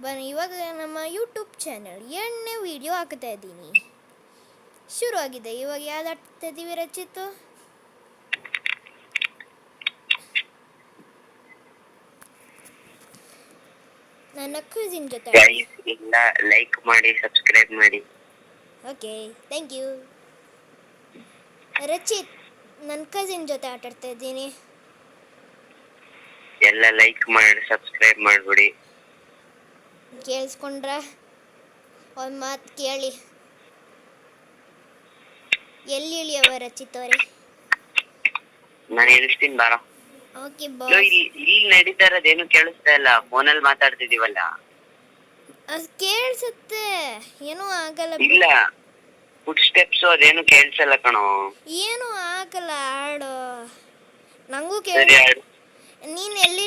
ಬನ್ನಿ ಇವಾಗ ನಮ್ಮ ಯೂಟ್ಯೂಬ್ ಚಾನಲ್ 2ನೇ ವಿಡಿಯೋ ಹಾಕ್ತಾ ಇದ್ದೀನಿ. ಶುರು ಆಗಿದೆ. ಇವಾಗ ಯಾವ್ದು ಹಾಕ್ತಾ ಇದ್ದೀವಿ ರಚಿತ್? ನನ್ನ ಕಸಿನ್ ಜೊತೆ ಇಲ್ಲ, ಲೈಕ್ ಮಾಡಿ, ಸಬ್ಸ್ಕ್ರೈಬ್ ಮಾಡಿ. Okay, thank you. ರಚಿತ್, ನನ್ನ ಕಸಿನ್ ಜೊತೆ ಆಟಾಡ್ತಾ ಇದ್ದೀನಿ. ಎಲ್ಲ ಲೈಕ್ ಮಾಡಿ, ಸಬ್ಸ್ಕ್ರೈಬ್ ಮಾಡ್ಬಿಡಿ. ಕೇಳಿಸ್ಕೊಂಡ್ರ? ಒಂದು ಮಾತು ಕೇಳಿ. ಎಲ್ಲಿ ಇಳಿಯವ ರಚಿತ್ ಅವರೇ? ನಾನು ಹೇಳ್ತೀನಿ ಬಾರ. ಓಕೆ ಇಲ್ಲಿ ನಡೀತಾ ಇರೋದೇನು ಕೇಳಿಸ್ತಾ ಇಲ್ಲ. ಫೋನಲ್ಲಿ ಮಾತಾಡ್ತಿದೀವಲ್ಲ. ಅದು ಕೇಳಿಸುತ್ತೆ, ಏನೂ ಆಗಲ್ಲ. ಇಲ್ಲ, ಫುಡ್ ಸ್ಟೆಪ್ಸ್ ಅದೇನು ಕೇಳಿಸಲ್ಲ ಕಣೋ. ಏನೂ ಆಗಲ್ಲ, ಆಡು. ನಂಗೂ ಸರಿ, ಕೇಳಿ. ಆಡು. ನೀನು ಎಲ್ಲಿ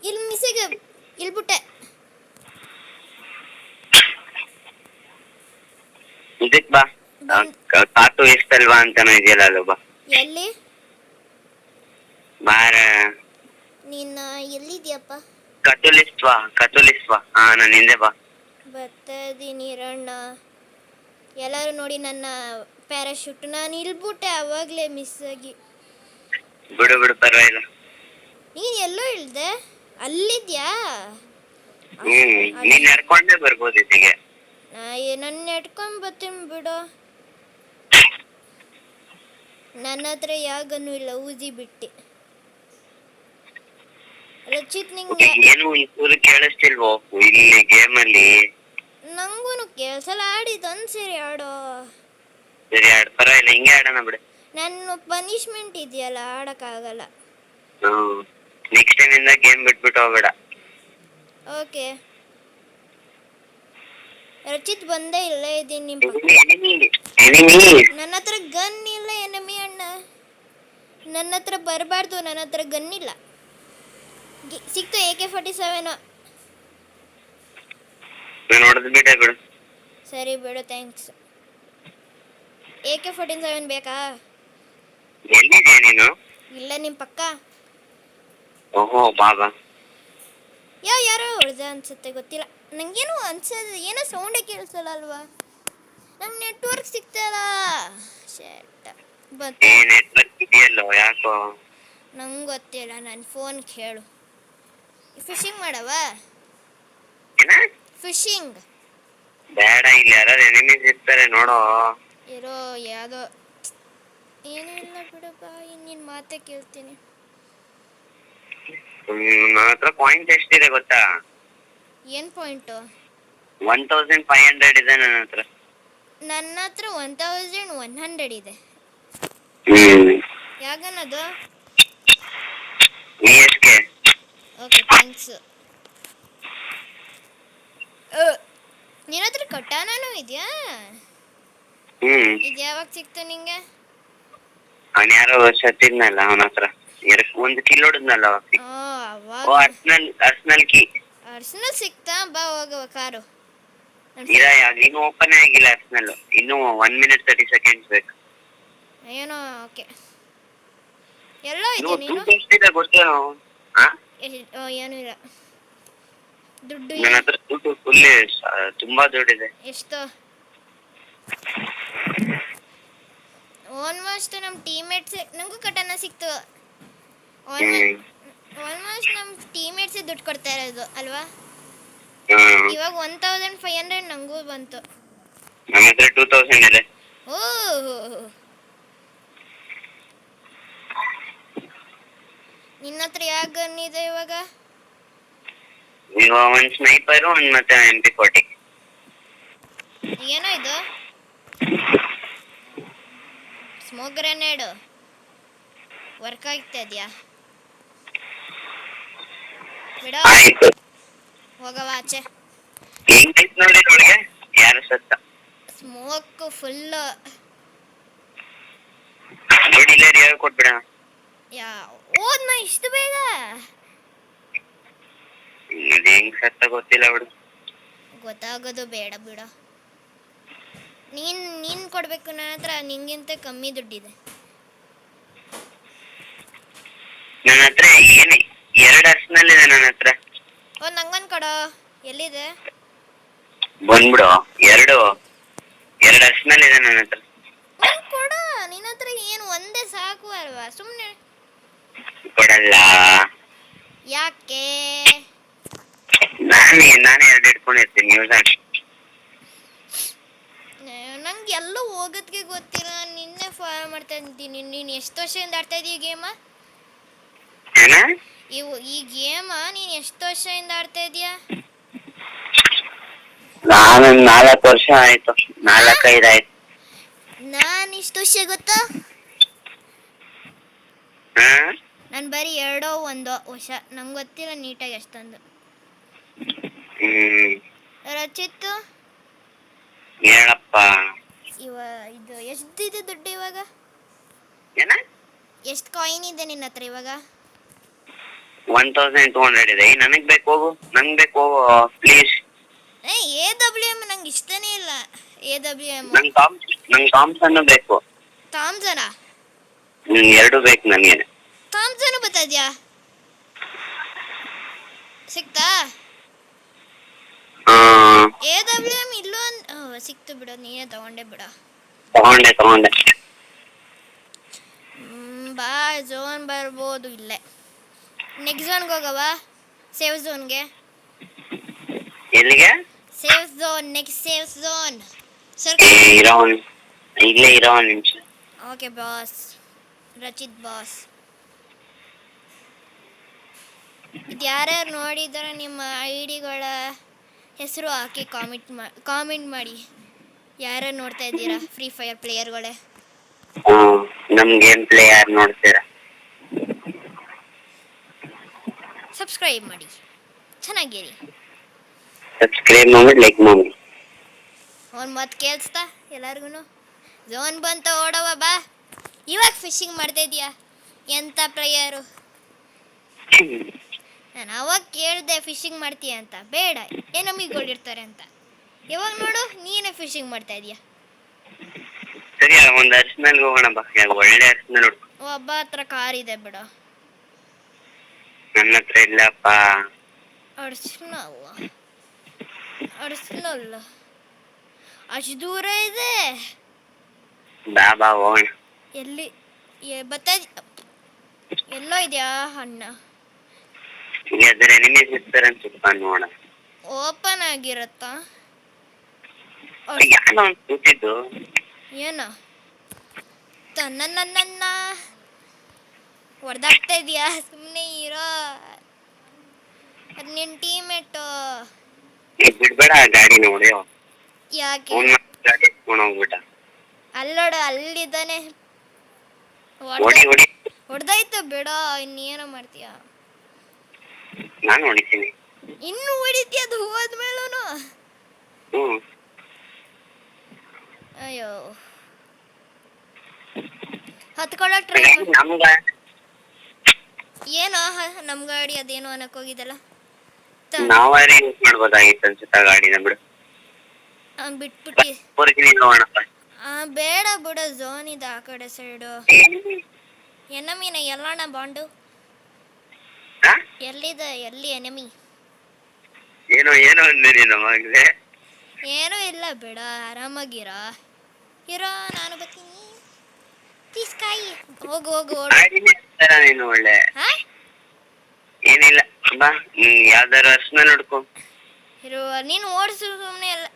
ಇಲ್ಲಿ ಮಿಸ್ಸಿಗೆ ಇಲ್ಬಿಟ್ಟೆ. ಇದಕ್ ಬಾ. ಕಾಟು ಎಷ್ಟಲ್ವಾ ಅಂತಾನು ಇದೆಯಲ್ಲ, ಅಲ್ಲ ಬಾ. ಎಲ್ಲಿ ಬಾರ. ನೀನು ಎಲ್ಲಿದ್ಯಪ್ಪ? ಕತುಲಿಸ್ವಾ. ನಾನು ಹಿಂದೆ ಬಾ. ಬರ್ತಾ ಇದ್ದೀನಿ ರಣ್ಣ. ಎಲ್ಲರೂ ನೋಡಿ ನನ್ನ ಪ್ಯಾರಾಶೂಟ್. ನಾನು ಇಲ್ಬಿಟ್ಟೆ ಅವಾಗಲೇ ಮಿಸ್ ಆಗಿ. ಬಿಡು ಪರವಾಗಿಲ್ಲ. ನೀನು ಎಲ್ಲೋ ಇಳ್ದೆ? ಅಲ್ಲಿದ್ಯಾ? ನೀನ್ ನಡ್ಕೊಂಡೇ ಬರ್ಬೋದು ಇಲ್ಲಿಗೆ. ನನ್ನ ನೆಟ್ಕೊಂಡ್ ಬರ್ತೀನಿ ಬಿಡು. ನನ್ನ ಹತ್ರ ಯಾಗನೂ ಇಲ್ಲ, ಊದಿ ಬಿಟ್ಟು. ರಚಿತ್, ನಿಂಗೆ ಏನು ಇಬ್ಬರು ಕೇಳಿಸ್ತಿಲ್ವೋ ಇಲ್ಲಿ ಗೇಮ್ ಅಲ್ಲಿ? ನಂಗೂ ಕೇಳಿಸಲ್ಲ. ಆಡಿದ್ದು ಒಂದ್ಸರಿ ಆಡೋ. ಸರಿ, ಆಡ್. ಪರವಾಗಿಲ್ಲ, ಹಿಂಗೆ ಆಡೋಣ ಬಿಡು. ನನ್ನ ಪನಿಷ್ಮೆಂಟ್ ಇದೆಯಲ್ಲ, ಆಡಕ್ಕಾಗಲ್ಲ. ನೆಕ್ಸ್ಟ್ ಟೈಮ್ ಇಂದ ಗೇಮ್ ಬಿಟ್ಬಿಟ್ಟು ಹೋಗ್ಬೇಡ. ಓಕೆ ರಚಿತ್, ಬಂದೇ ಇಲ್ಲೇ ಇದ್ದೀನಿ ನಿಮ್ಮ ಪಕ್ಕ. ನನ್ನ ಹತ್ರ ಗನ್ ಇಲ್ಲ ಎನಿಮಿ ಅಣ್ಣ. ನನ್ನ ಹತ್ರ ಬರಬಾರ್ದು, ನನ್ನ ಹತ್ರ ಗನ್ ಇಲ್ಲ. ಸಿಕ್ತು AK-47. ನಾನು ಹೊಡೆದು ಬಿಟ್ಟೆ ಬಿಡು. ಸರಿ ಬಿಡು, ಥ್ಯಾಂಕ್ಸ್. AK-47 ಬೇಕಾ? ಎಲ್ಲಿದ್ಯಾ ನೀನು? ಇಲ್ಲ, ನಿಮ್ಮ ಪಕ್ಕ. ಓಹೋ, ಬಾಬಾ. ಯಾರೋ ಹೊಡೆದ ಅನ್ಸುತ್ತೆ, ಗೊತ್ತಿಲ್ಲ. ನಂಗೇನು ಅನ್ಸೋದು, ಏನೋ ಸೌಂಡೇ ಕೇಳಿಸಲ್ಲ ಅಲ್ವಾ? ನಂಗೆ ನೆಟ್ವರ್ಕ್ ಸಿಗ್ತಲ್ಲ. ಶಟ್. ನೆಟ್ವರ್ಕ್ ಇದೆಯಲ್ಲೋ, ಯಾಕೋ ನಂಗೆ ಗೊತ್ತಿಲ್ಲ. ನನ್ನ ಫೋನ್ ಕೇಳು. ಫಿಶಿಂಗ್ ಮಾಡವ? ಫಿಶಿಂಗ್ ಬೇಡ, ಇಲ್ಲಿ ಯಾರು ಎನಿಮೀಸ್ ಇರ್ತಾರೆ ನೋಡೋ. ಇರೋ ಯಾವುದೋ ಏನೂ ಇಲ್ಲ ಬಿಡಪ್ಪ. ನಿನ್ನ ಮಾತೇ ಕೇಳ್ತೀನಿ. ನನ್ನ ಹತ್ರ ಪಾಯಿಂಟ್ ಎಷ್ಟಿದೆ ಗೊತ್ತಾ? ಏನು ಪಾಯಿಂಟು? 1500 ಇದೆ ನನ್ನ ಹತ್ರ. ನನ್ನ ಹತ್ರ 1100 ಇದೆ. ಯಾಗನದು? VSK. Okay, thanks. ನಿನ್ನ ಹತ್ರ ಕಟಾನೂ ಇದೆಯಾ? ಇದು ಯಾವಾಗ ಸಿಕ್ತು ನಿಂಗೆ? ಅವನ್ ಯಾರೋ ಸತ್ತಿದ್ನಲ್ಲ, ಅವನ ಹತ್ರ ಒಂದು ಕಿಲ್ ಹೊಡೆದ್ನಲ್ಲ. ಅರ್ಸನಲ್ ಸಿಕ್ತಾ? ಬಾ ಹೋಗುವ ಕಾರು. ಇನ್ನು ಓಪನ್ ಆಗಿಲ್ಲ ಅರ್ಸನಲ್. ಇನ್ನು 1 minute 30 seconds ಬೇಕು. ಏನೋ. ಓಕೆ, ಎಲ್ಲೋ ಇದೆ ನೀನು? ಗೊತ್ತೇನೋ? ಏನೂ ಇಲ್ಲ. ದುಡ್ಡು ನನ್ನ ಹತ್ರ ದುಡ್ಡು ಫುಲ್ ತುಂಬಾ ದುಡ್ಡಿದೆ. ಎಷ್ಟು? ಆಲ್ಮೋಸ್ಟ್ ನಮ್ಮ ಟೀಮೇಟ್ಸ್ ನಂಗೂ ಕಟನ ಸಿಕ್ತು. ಆಲ್ಮೋಸ್ಟ್ ನಮ್ಮ ಟೀಮೇಟ್ಸೇ ದುಡ್ಡು ಕೊಡ್ತಾ ಇರೋದು ಅಲ್ವಾ? ಇವಾಗ 1500 ನಂಗೂ ಬಂತು. ನನ್ನ ಹತ್ರ 2000 ಇದೆ. ನಿನ್ನ ಹತ್ರ ಯಾವ ಗನ್ ಇದೆ ಇವಾಗ? ಒಂದು ಸ್ನೈಪರ್, ಮತ್ತೆ MP40. ಏನೋ ಇದು? ಸ್ಮೋಕ್ ಗ್ರೆನೇಡ್ ವರ್ಕ್ ಆಗ್ತಾ ಇದೆಯಾ? ಬಿಡ, ಹೋಗವ ಆಚೆ. ನೋಡಿ ಒಳಗೆ ಯಾರು ಸತ್ತ? Smoke full. ಕೊಟ್ಬಿಡ. ಓದ್ನ ಇಷ್ಟು ಬೇಗ? ಹೆಂಗ್ ಸತ್ತ ಗೊತ್ತಿಲ್ಲ ಬಿಡು. ಗೊತ್ತಾಗೋದು ಬೇಡ ಬಿಡ. ನೀನ್ ಕೊಡ್ಬೇಕು. ನನ್ನ ಹತ್ರ ನಿಂಗಿಂತ ಕಮ್ಮಿ ದುಡ್ಡಿದೆ. ನನ್ನ ಹತ್ರ 2 ಅರ್ಸನಲ್ ಇದೆ ನನ್ನ ಹತ್ರ. ನಂಗೊಂದು ಕೊಡೋ. ಎಲ್ಲಿದೆ? ಬಂದ್ಬಿಡು. ಎರಡು ಅರ್ಶನಲ್ ಇದೆ ನನ್ನ ಹತ್ರ. ಒಂದ್ ಕೊಡ. ನಿನ್ನ ಹತ್ರ ಏನು ಒಂದೇ ಸಾಕು ಅಲ್ವಾ? ಸುಮ್ಮನೆ ಕೊಡಲ್ಲ. ಯಾಕೆ? ನಾನೇ ಎರಡು ಇಟ್ಕೊಂಡಿರ್ತೀನಿ ಯೂಸ್ ಆಗಿ. ನಂಗೆ ಎಲ್ಲೂ ಹೋಗೋದಕ್ಕೆ ಗೊತ್ತಿಲ್ಲ. ನಿನ್ನೆ ಫಾಲೋ ಮಾಡ್ತಾ ಇದ್ದೀನಿ. ನೀನು ಎಷ್ಟು ವರ್ಷದಿಂದ ಆಡ್ತಾ ಇದೀಯ ಗೇಮ? ಏನ? ಈ ಗೇಮ ನೀನು ಎಷ್ಟು ವರ್ಷದಿಂದ ಆಡ್ತಾ ಇದೀಯಾ? ನಾನು 4 ವರ್ಷ ಆಯ್ತು. 4-5 ಆಯ್ತು. ನಾನು ಇಷ್ಟು ವರ್ಷ ಗೊತ್ತಾ? ನಾನು ಬರೀ 2-1 ವರ್ಷ. ನಂಗೆ ಗೊತ್ತಿಲ್ಲ ನೀಟಾಗಿ ಎಷ್ಟೊಂದು. ರಚಿತ್ ಹೇಳಪ್ಪ. ಇದು ಎಷ್ಟಿದೆ ದುಡ್ಡು ಇವಾಗ? ಏನ? ಎಷ್ಟು ಕಾಯಿನ್ ಇದೆ ನಿನ್ನ ಹತ್ರ ಇವಾಗ? 1200 ಇದೆ. ನನಗ್ ಬೇಕು ಹೋಗು, ನಂಗೆ ಬೇಕು ಹೋಗು ಪ್ಲೀಸ್. AWM ನಂಗೆ ಇಷ್ಟನೇ ಇಲ್ಲ. AWM ನಂಗೆ ಥಾಮ್ಸನ್ ಬೇಕು. ಥಾಮ್ಸನ? ಎರಡು ಬೇಕು ನನಗೆ. ಥಾಮ್ಸನ್ ಬರ್ತಾ ಇದೆಯಾ? ಸಿಕ್ತಾ? AWM ಇಲ್ಲೂ ಸಿಕ್ತು ಬಿಡು. ನೀನೇ ತಗೊಂಡೆ ಬಿಡು. ತಗೊಂಡೆ. ಬಾ, ಝೋನ್ ಬರ್ಬೋದು ಇಲ್ಲೇ. ನೆಕ್ಸ್ಟ್ ಝೋನ್ಗೆ ಹೋಗವ? ಸೇಫ್ ಝೋನ್ಗೆ. ಎಲ್ಲಿಗೆ? Safe zone. Next safe zone. ಇಲ್ಲೇ ಇರೋ ಒಂದು ನಿಮಿಷ. Okay boss. ರಚಿತ್ ಬಾಸ್. ಇದು ಯಾರ್ಯಾರು ನೋಡಿದರೆ ನಿಮ್ಮ ಐಡಿಗಳ ಹೆಸರು ಹಾಕಿ ಕಾಮೆಂಟ್ ಮಾಡಿ. ಯಾರ್ಯಾರು ನೋಡ್ತಾ ಇದ್ದೀರಾ ಫ್ರೀ ಫೈರ್ ಪ್ಲೇಯರ್ಗಳೇ? ನಮ್ ಗೇಮ್ ಪ್ಲೇ ಯಾರು ನೋಡ್ತೀರಾ? ಸಬ್ಸ್ಕ್ರೈಬ್ ಮಾಡಿ, ಚೆನ್ನಾಗಿರಿ. ಸಬ್ಸ್ಕ್ರೈಬ್ ಮಾಡಿ, ಲೈಕ್ ಮಾಡಿ. ಅವ್ನು ಮತ್ತೆ ಕೇಳಿಸ್ತಾ ಎಲ್ಲರಿಗೂ? ಝೋನ್ ಬಂತ ಓಡವ ಬಾ. ಇವಾಗ ಫಿಶಿಂಗ್ ಮಾಡ್ತಾ ಇದೀಯಾ? ಎಂಥ ಪ್ಲೇಯರು? ನಾನು ಅವಾಗ ಕೇಳಿದೆ ಫಿಶಿಂಗ್ ಮಾಡ್ತೀಯ ಅಂತ. ಬೇಡ, ಎನಮಿಗಳಿರ್ತಾರೆ ಅಂತ. ಇವಾಗ ನೋಡು ನೀನೇ ಫಿಶಿಂಗ್ ಮಾಡ್ತಾ ಇದೀಯ. ಸರಿ, ಒಂದು ಅರ್ಶನಲ್ ಹೋಗೋಣ ಬಾ. ಒಳ್ಳೆ ಅರ್ಶನಲ್ ಹುಡ್ಕು. ಒಬ್ಬ ಹತ್ರ ಕಾರ್ ಇದೆ ಬಿಡು. ನನ್ನ ಹತ್ರ ಇಲ್ಲಪ್ಪ. ಅರ್ಶನಲ್ ಅಷ್ಟು ದೂರ ಇದೆ. ಬಾ ಹೋಗೋಣ. ಎಲ್ಲಿ ಬರ್ತಾ ಎಲ್ಲೋ ಇದೆಯಾ ಅಣ್ಣ? ಅದ್ರ ಎನಿಮೀಸ್ ಇರ್ತಾರೆ ಅನ್ಸುತ್ತ ನೋಡ. ಓಪನ್ ಆಗಿರತ್ತಾ? ಯಾರೋ ಒಂದು ಕೂತಿದ್ದು. ಏನ ನನ್ನ ಹೊಡೆದಾಗ್ತಾ ಇದೆಯಾ? ಸುಮ್ಮನೆ ಇರೋ. ಅದು ನಿನ್ನ ಟೀಮೇಟು. ಬಿಡ್ಬೇಡ ಗಾಡಿ ನೋಡಿ. ಯಾಕೆ? ಗಾಡಿ ಎತ್ಕೊಂಡು ಹೋಗ್ಬಿಟ್ಟ. ಅಲ್ಲೋಡು, ಅಲ್ಲಿದ್ದಾನೆ. ಹೊಡೆದಾಯ್ತು ಬಿಡ. ಇನ್ನೇನೋ ಮಾಡ್ತೀಯ? ನಾನು ಹೊಡಿತೀನಿ. ಇನ್ನು ಹೊಡಿತೀಯ ಅದು ಹೋದ್ಮೇಲೂ? ಅಯ್ಯೋ, ಹತ್ಕೊಳ್ಳೋ ಟ್ರೈ ಏನೋ ನಮ್ ಗಾಡಿ ಅದೇನೋ ಅನ್ನಕ್ ಹೋಗಿದ್ದಲ್ಲ. ನಾವಾರೇ ಯೂಸ್ ಮಾಡ್ಬೋದಾಗಿತ್ತು ಅನ್ಸುತ್ತ ಗಾಡಿನ. ಬಿಡು, ಬಿಟ್ಬಿಟ್ಟಿ. ಬೇಡ ಬಿಡು, ಝೋನ್ ಇದೆ ಆ ಕಡೆ ಸೈಡು. ಎನಮಿನ ಎಲ್ಲಣ್ಣ ಬಾಂಡು ಎಲ್ಲಿದೆ? ಎಲ್ಲಿ ಎನಮಿ? ಏನೋ ಅಂದೆ ನೀನು ಮಗಳೇ. ಏನೂ ಇಲ್ಲ ಬಿಡ, ಆರಾಮಾಗಿರ. ಇರೋ, ನಾನು ಬರ್ತೀನಿ. ಪ್ಲೀಸ್ ಕಾಯಿ. ಹೋಗು. ನೀನು ಒಳ್ಳೆ ಏನಿಲ್ಲ ಬಾ. ಯಾವ್ದಾರು ಅರ್ಶನಲ್ ಹುಡ್ಕೊ. ಇರೋ, ನೀನು ಓಡಿಸು ಸುಮ್ಮನೆ. ಎಲ್ಲ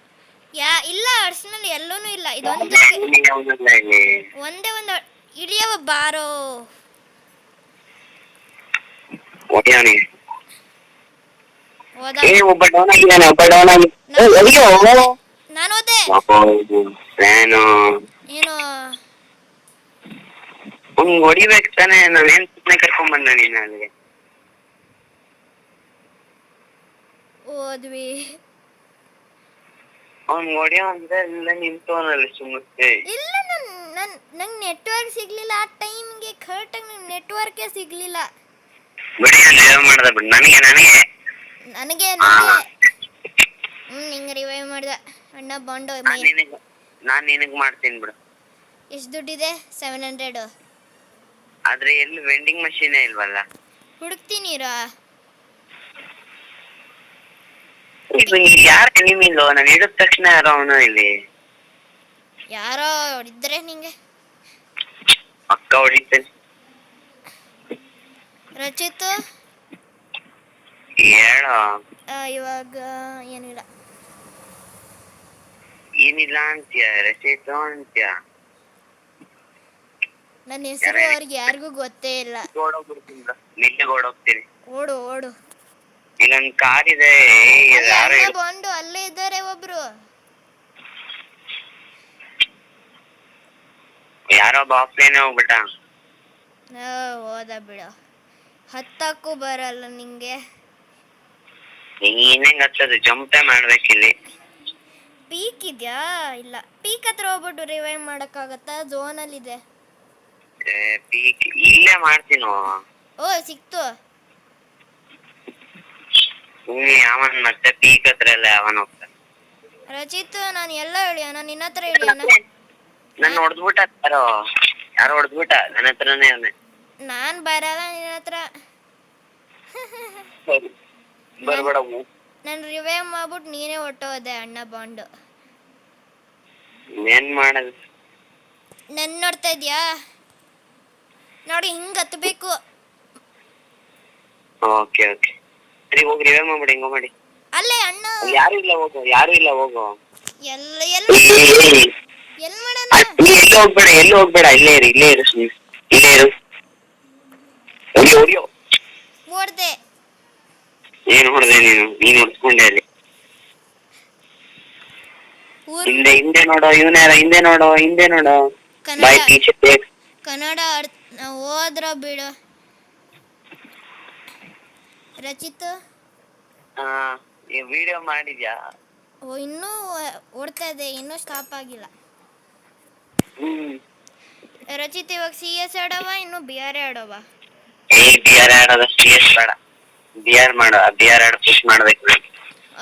ಇಲ್ಲ, ಅರ್ಶನಲ್ಲಿ ಎಲ್ಲೂನು ಇಲ್ಲ. ಇದೊಂದು ಒಂದೇ ಒಂದು ಇಳಿಯವ ಬಾರೋ. ನಾನು ಹೋದೆ. ಏನು ಹೊಡಿಬೇಕು ತಾನೆ? ನಾವೇನ್ ಸುಮ್ಮನೆ ಕರ್ಕೊಂಡ್ ಬಂದ ನೀನು ಅಲ್ಲಿಗೆ? ಹೋದ್ವಿ. ಅವ್ನ್ ಹೊಡಿಯೋ ಅಂದ್ರೆ ಎಲ್ಲ ನಿಂತವನಲ್ಲಿ ಸುಮ್ಮನೆ. ಇಲ್ಲ, ನಂಗೆ ನೆಟ್ವರ್ಕ್ ಸಿಗ್ಲಿಲ್ಲ ಆ ಟೈಮ್ಗೆ. ಕರೆಕ್ಟಾಗಿ ನಂಗೆ ನೆಟ್ವರ್ಕೇ ಸಿಗ್ಲಿಲ್ಲ. ಬಿಡಿ, ಮಾಡ್ದ ಬಿಡು. ನನಗೆ ನಿಂಗೆ ರಿವೈವ್ ಮಾಡ್ದ ಅಣ್ಣ ಬಾಂಡು. ನಾನ್ ನಿನಗ್ ಮಾಡ್ತೀನಿ ಬಿಡು. ಎಷ್ಟು ದುಡ್ಡಿದೆ? 700. ಆದ್ರೆ ಎಲ್ಲಿ ವೆಂಡಿಂಗ್ ಮಷೀನೇ ಇಲ್ವಲ್ಲ. ಹುಡುಕ್ತೀನಿ. ಇಲ್ಲಿ ಯಾರು ಎನಿಮಿ ಇಲ್ಲೋ, ನಾನು ಹಿಡಿದ ತಕ್ಷಣ ಯಾರೋ ಅವನು ಇಲ್ಲಿ ಯಾರೋ ಹೊಡಿದ್ರೆ ನಿಂಗೆ. ಪಕ್ಕ ಹೊಡಿತೇನೆ. ರಚಿತ್ ಹೇಳೋ. ಇವಾಗ ಏನಿಲ್ಲ. ಏನಿಲ್ಲ ಅಂತ್ಯ, ರಚಿತ ಅಂತ್ಯ. ನನ್ನ ಹೆಸರು ಅವ್ರಿಗೆ ಯಾರಿಗೂ ಗೊತ್ತೇ ಇಲ್ಲ. ಮೆಲ್ಲಿಗೆ ಓಡೋಗ್ತೀನಿ. ಓಡು ಓಡು. ಇಲ್ಲೊಂದು ಕಾರ್ ಇದೆ. ಯಾರೋ ಬಂದು ಅಲ್ಲೇ ಇದ್ದಾರೆ ಒಬ್ರು. ಯಾರೋ ಬಾಕ್ಲೇನೆ ಹೋಗ್ಬಿಟ್ಟ. ಹೋದ ಬಿಡು. ಹತ್ತಕ್ಕೂ ಬರಲ್ಲ ನಿಂಗೆ. ಇನ್ನೇಂಗ್ ಹತ್ತದು? ಜಂಪೇ ಮಾಡ್ಬೇಕಿಲ್ಲಿ. ಪೀಕ್ ಇದ್ಯಾ? ಇಲ್ಲ, ಪೀಕ್ ಹತ್ರ ಹೋಗ್ಬಿಟ್ಟು ರಿವೈವ್ ಮಾಡಕ್ಕಾಗತ್ತಾ? ಝೋನಲ್ಲಿ ಇದೆ. ಪೀಕ್ ಇಲ್ಲೇ ಮಾಡ್ತೀನೋ. ಓ ಸಿಕ್ತು. ಅವನ್ ಮತ್ತೆ ಪೀಕ್ ಹತ್ರ ಎಲ್ಲ ಅವನ್ ಹೋಗ್ತಾನೆ. ರಚಿತ್ ನಾನು ಎಲ್ಲ ಹೇಳಿಯೋಣ, ನಿನ್ನ ಹತ್ರ ಹೇಳಿಯೋಣ. ನನ್ನ ಹೊಡೆದ್ಬಿಟ್ಟ ಯಾರೋ ಹೊಡೆದ್ಬಿಟ್ಟ ನನ್ನ ಹತ್ರನೇ ಅವನೇ. ನಾನ್ ಬರಲ್ಲ ನಿನ್ನ ಹತ್ರ. ಬರ್ಬೇಡ. ನಾನು ರಿವೈವ್ ಮಾಡ್ಬಿಟ್ಟು ನೀನೇ ಹೊಟ್ಟೋದೆ ಅಣ್ಣ ಬಾಂಡು. ಏನ್ ಮಾಡೋದು? ನನ್ನ ನೋಡ್ತಾ ಇದ್ಯಾ? ನೋಡಿ ಹಿಂಗ್ ಹತ್ಬೇಕು. ಓಕೆ ಓಕೆ, ಸರಿ ಹೋಗಿ ರಿವೈವ್ ಮಾಡ್ಬಿಡಿ. ಹಿಂಗೋ ಮಾಡಿ. ಅಲ್ಲೇ ಅಣ್ಣ ಯಾರು ಇಲ್ಲ ಹೋಗು, ಯಾರು ಇಲ್ಲ ಹೋಗು. ಎಲ್ಲ ಎಲ್ ಮಾಡೋಣ? ಎಲ್ಲಿ ಹೋಗ್ಬೇಡ, ಎಲ್ಲಿ ಹೋಗ್ಬೇಡ, ಇಲ್ಲೇ ಇರು, ಇಲ್ಲೇ ಇರು, ಇಲ್ಲೇ ಇರು. ಹೊಡಿಯೋ. ಓಡ್ದೆ. ಏನ್ ಹೊಡೆದೆ ನೀನು ಹೊಡ್ಸ್ಕೊಂಡೆ ಅಲ್ಲಿ. ಹಿಂದೆ ಹಿಂದೆ ನೋಡೋ, ಇವನ್ಯಾರ ಹಿಂದೆ ನೋಡೋ, ಹಿಂದೆ ನೋಡೋ. ಬಾಯ್ ಟೀಚರ್ ಕನ್ನಡ ಹೋದ್ರ ಬಿಡು. ರಚಿತ್ ವಿಡಿಯೋ ಮಾಡಿದ್ಯಾ? ಓ ಇನ್ನೂ ಓಡ್ತಾ ಇದೆ, ಇನ್ನೂ ಸ್ಟಾಪ್ ಆಗಿಲ್ಲ. ರಚಿತ್ ಇವಾಗ CS ಆಡವ ಇನ್ನು BR ಆಡವ? BR ಆಡೋದ, CS ಬೇಡ. BR ಮಾಡೋ, BR ಆಡ ಪುಷ್ ಮಾಡ್ಬೇಕು.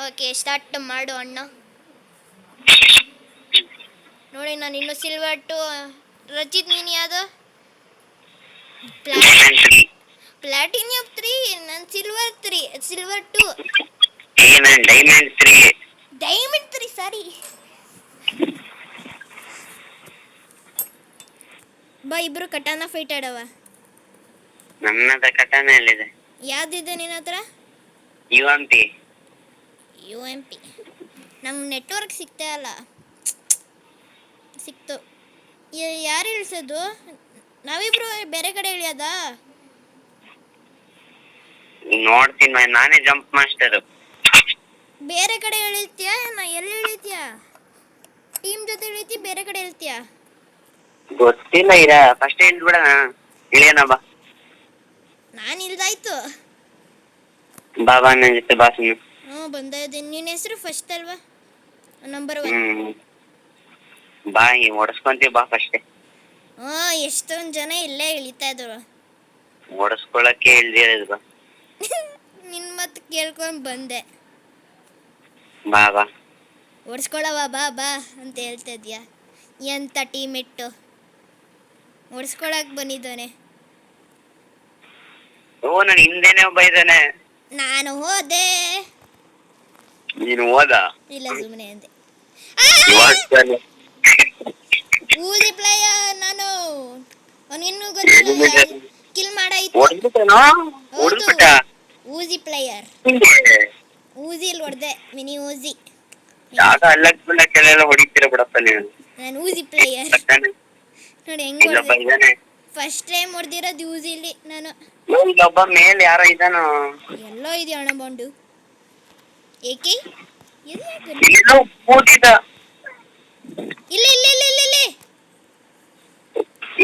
ಓಕೆ ಸ್ಟಾರ್ಟ್ ಮಾಡು ಅಣ್ಣ. ನೋಡಿ ನಾನು ಇನ್ನು ಸಿಲ್ವರ್ 2. ರಚಿತ್ ನೀನು ಯಾವುದು? ಪ್ಲಾಟಿನಿಯಂ 3. ನಾನು ಸಿಲ್ವರ್ 3, ಸಿಲ್ವರ್ 2. ನಾನು ಡೈಮಂಡ್ 3. ಡೈಮಂಡ್ 3 ಸಾರಿ. ಬಾ ಇಬ್ರು ಕಟಾನ ಫೈಟ್ ಆಡವ. ನನ್ನ ಹತ್ರ ಕಟಾನ ಎಲ್ಲಿದೆ? ಯಾವ್ದಿದೆ ನಿನ್ನ ಹತ್ರ? UMP. ನಂಗೆ ನೆಟ್ವರ್ಕ್ ಸಿಗ್ತಾ ಇಲ್ಲ. ಸಿಕ್ತು. ಯಾರು ಇಳಿಸೋದು? ನಾವಿಬ್ರು ಬೇರೆ ಕಡೆ ಇಳಿಯೋದಾ? ನೋಡ್ತೀನಿ, ನಾನೇ ಜಂಪ್ ಮಾಸ್ಟರ್. ಬೇರೆ ಕಡೆ ಇಳಿತೀಯಾ? ನಾ ಎಲ್ಲಿ ಇಳಿತೀಯಾ? ಟೀಮ್ ಜೊತೆ ಇಳಿತೀಯ, ಬೇರೆ ಕಡೆ ಇಳಿತೀಯಾ? ಗೊತ್ತಿಲ್ಲ. ಫಸ್ಟ್ ಇಳಿದ್ಬಿಡೋಣ. ಇಳಿಯೋಣ ಬಾ. ನಾನು ಇಳ್ದಾಯ್ತು. ಬಾ ನನ್ನ ಜೊತೆ ಬಾ. ಹ್ಞೂ ಬಂದ ಇದ್ದೀನಿ. ನಿನ್ನ ಹೆಸರು ಫಸ್ಟ್ ಅಲ್ವಾ? ನಂಬರ್ 1. ಬಾ, ಓಡಿಸ್ಕೊಂತೀವಿ ಬಾ ಫಸ್ಟೇ. ಎಷ್ಟೊಂದು ಜನ ಇಲ್ಲೇ ಇಳಿತಾ ಇದ್ರು. ಓಡಿಸ್ಕೊಳಕ್ಕೆ ಇಳ್ದಿರೋದು ಬಾ. ನಿನ್ನ ಮತ್ತೆ ಕೇಳ್ಕೊಂಡು ಬಂದೆ. ಬಾ ಬಾ ಓಡಿಸ್ಕೊಳವ, ಬಾ ಬಾ ಅಂತ ಹೇಳ್ತಾ ಇದ್ಯಾ? ಎಂಥ ಟೀಮ್ ಇಟ್ಟು ಓಡಿಸ್ಕೊಳಕ್ಕೆ ಬಂದಿದ್ದಾನೆ. ನನ್ನ ಹಿಂದೆನೆ ಒಬ್ಬ ಇದ್ದಾನೆ. ನಾನು ಹೋದೆ. ನೀನು ಹೋದ? ಇಲ್ಲ ಸುಮ್ಮನೆ ಅಂದೆ. ಊದಿ ಪ್ಲೇಯರ್ ನಾನು. ಅವನಿನ್ನೂ ಗೊತ್ತಿಲ್ಲ, ಕಿಲ್ ಮಾಡಾಯ್ತು. ಊದಿ ಪ್ಲೇಯರ್. ಊಜಿಲ್ ಹೊಡೆದೆ, ಮಿನಿ ಊಜಿ. ಹೊಡಿತೀರ ಬಿಡಪ್ಪ ನೀವು. ನಾನು ಊಜಿ ಪ್ಲೇಯರ್. ನೋಡಿ ಹೆಂಗ್ ಹೊಡೆದೆ. ಫಸ್ಟ್ ಟೈಮ್ ಹೊಡೆದಿರೋದು ಊಜಿಲಿ ನಾನು. ಇಲ್ಲೊಬ್ಬ ಮೇಲೆ ಯಾರೋ ಇದ್ದಾನೋ. ಎಲ್ಲೋ ಇದೆಯಾ ಅಣ್ಣ ಬಾಂಡು? ಏಕೆ ಇಲ್ಲ ಇಲ್ಲ ಇಲ್ಲ ಇಲ್ಲ ಇಲ್ಲ ಇಲ್ಲ.